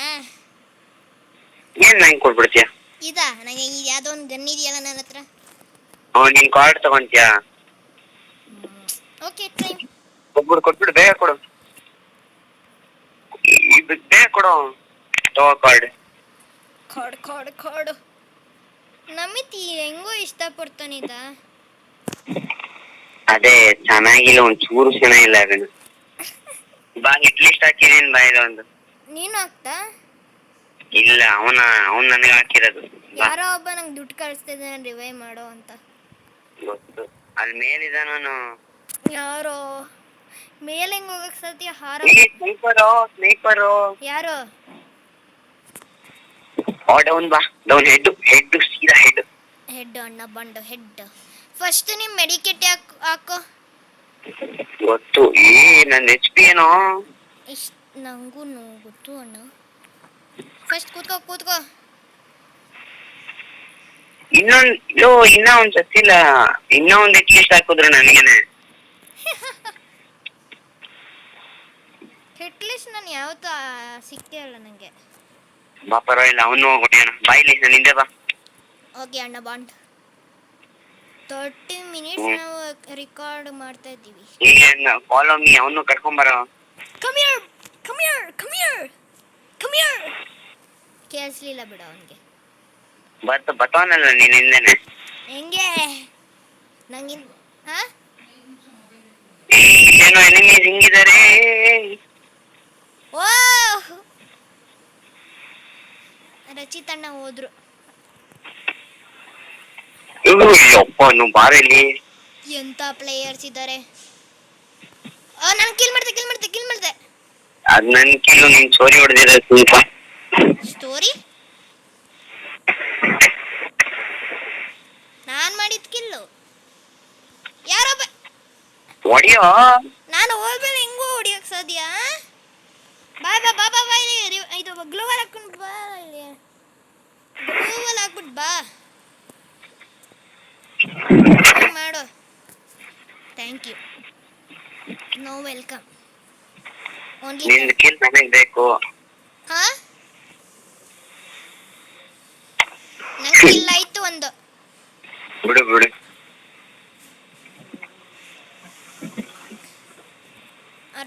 ಏನ್ ನಂಗೆ ಕೊಟ್ಬಿಡ್ತೀಯ? ಇದಾ ನಂಗೆ ಯಾವ್ದೋ ಒಂದು ಗನ್ ಇದೆಯಲ್ಲ ನನ್ನ ಹತ್ರ. ನೀನ್ ಕಾರ್ಡ್ ತಗೊಂತೀಯಾ? Okay time. ಕೊಟ್ಬಿಡು ಬೇಗ ಕೊಡು. ಇದು ಬೇಗ ಕೊಡು. ತಗೋ ಕಾರ್ಡ್. ಕಾಡು ನಮಿತಿ ಹೆಂಗೋ ಇಷ್ಟಪಡ್ತಾನಿದ. ಅದೇ ಚೆನ್ನಾಗಿಲ್ಲ, ಒಂದ್ ಚೂರು ಚೆನ್ನಾಗಿಲ್ಲ ಅದನ್ನು. ಬಾ ಹಿಟ್ ಲಿಸ್ಟ್ ಹಾಕಿದೀನಿ ಬಾ ಇದು ಒಂದು. ನೀನು ಹಾಕ್ತಾ? ಇಲ್ಲ ಅವನ್ ನನಗೆ ಹಾಕಿರೋದು. ಯಾರೋ ಒಬ್ಬ ನಂಗೆ ದುಡ್ಡು ಕಳಿಸ್ತಿದ್ದಾನೆ ರಿವೈವ್ ಮಾಡೋ ಅಂತ. ಗೊತ್ತು, ಅಲ್ಲಿ ಮೇಲಿದಾನು. ಯಾರೋ ಮೇಲೆ ಹೆಂಗ್ ಹೋಗಕ್ ಸಾಧ್ಯ? ಹಾರ. ಸ್ನೈಪರು ಯಾರು? ಡೌನ್ ಬಾ, ಡೌನ್ ಹೆಡ್ ಸೀದಾ ಹೆಡ್ ಅಣ್ಣ ಬಂಡು ಹೆಡ್. ಫಸ್ಟ್ ನಿಮ್ ಮೆಡಿಕೇಟ್ ಹಾಕೋ. ಗೊತ್ತು. ನನ್ನ HP ಏನೋ ಇಷ್ಟ ನಂಗೂ ಗೊತ್ತು ಅಣ್ಣ. ಫಸ್ಟ್ ಕೂತ್ಕೋ. ಇನ್ನ ಒಂದ್ ಸತ್ತಿಲ್ಲ. ಇನ್ನ ಒಂದ್ ಹಿಟ್ ಲಿಸ್ಟ್ ಹಾಕಿದ್ರು ನನಗೇನೆ. ಹಿಟ್ ಲಿಸ್ಟ್ ನಾನು ಯಾವತ್ತೂ ಸಿಕ್ತೇ ಅಲ್ಲ ನಂಗೆ. ಬಾ ಪರವಾಗಿಲ್ಲ, ಅವನು ಹೊಡೆಯೋಣ. ಬಾಯ್ಲಿ ನಾನು ಹಿಂದೆ ಬಾ. ಓಕೆ ಅಣ್ಣ ಬಾಂಡ್. 30 ಮಿನಿಟ್ಸ್ ನಾವು ರೆಕಾರ್ಡ್ ಮಾಡ್ತಾ ಇದ್ದೀವಿ. Follow me. ಅವನು ಕರ್ಕೊಂಬರೋ. ಕಮ್ ಹಿಯರ್ ಕೇಳಿಸ್ಲಿಲ್ಲ ಬಿಡು ಅವನಿಗೆ. ಬತ್ತವನಲ್ಲ ನೀನ್ ಹಿಂದೆನೆ. ಹೆಂಗೆ ನಂಗಿನ್ ಏನೋ ಎನಿಮೀಸ್ ಹಿಂಗಿದ್ದಾರೆ. ಓ ರಚಿತ್ ಅಣ್ಣ ಹೋದ್ರು. ಅಪ್ಪ ನೀವು ಬಾರ ಇಲ್ಲಿ. ಎಂತ ಪ್ಲೇಯರ್ಸ್ ಇದ್ದಾರೆ. ನಾನು ಕಿಲ್ ಮಾಡ್ದೆ. ಅದ್ ನನ್ ಕಿಲ್ಲು, ನೀನ್ ಸ್ಟೋರಿ ಹೊಡೆದಿರ ಸ್ವಲ್ಪ. ಸ್ಟೋರಿ ನಾನ್ ಮಾಡಿದ ಕಿಲ್ಲು. ಯಾರೋ ಹೊಡಿಯೋ. ನಾನು ಹೋಗ್ಮೇಲೆ ಹೆಂಗೋ ಹೊಡಿಯಕ್ ಸಾಧ್ಯ? ಬಾ ಇಲ್ಲಿ. ಇದು ಗ್ಲೋವಲ್ ಹಾಕ್ಬಿಟ್ಟು ಬಾ ಇಲ್ಲಿ. ಗ್ಲೋವಲ್ ಹಾಕ್ಬಿಟ್ಟು ಬಾ ಮಾಡು. Thank you. No welcome. Only ನಿನ್ನ ಕಿಲ್ ನನಗೆ ಬೇಕು. ಹಾ ನಂಗೆ ಕಿಲ್ ಆಯ್ತು ಒಂದು. ಬಿಡು.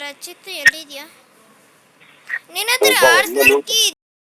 ರಚಿತ್ ಎಲ್ಲಿದ್ಯಾ? ನಿನ್ನ ಹತ್ರ ಆರ್ಸನಲ್ ಕೀ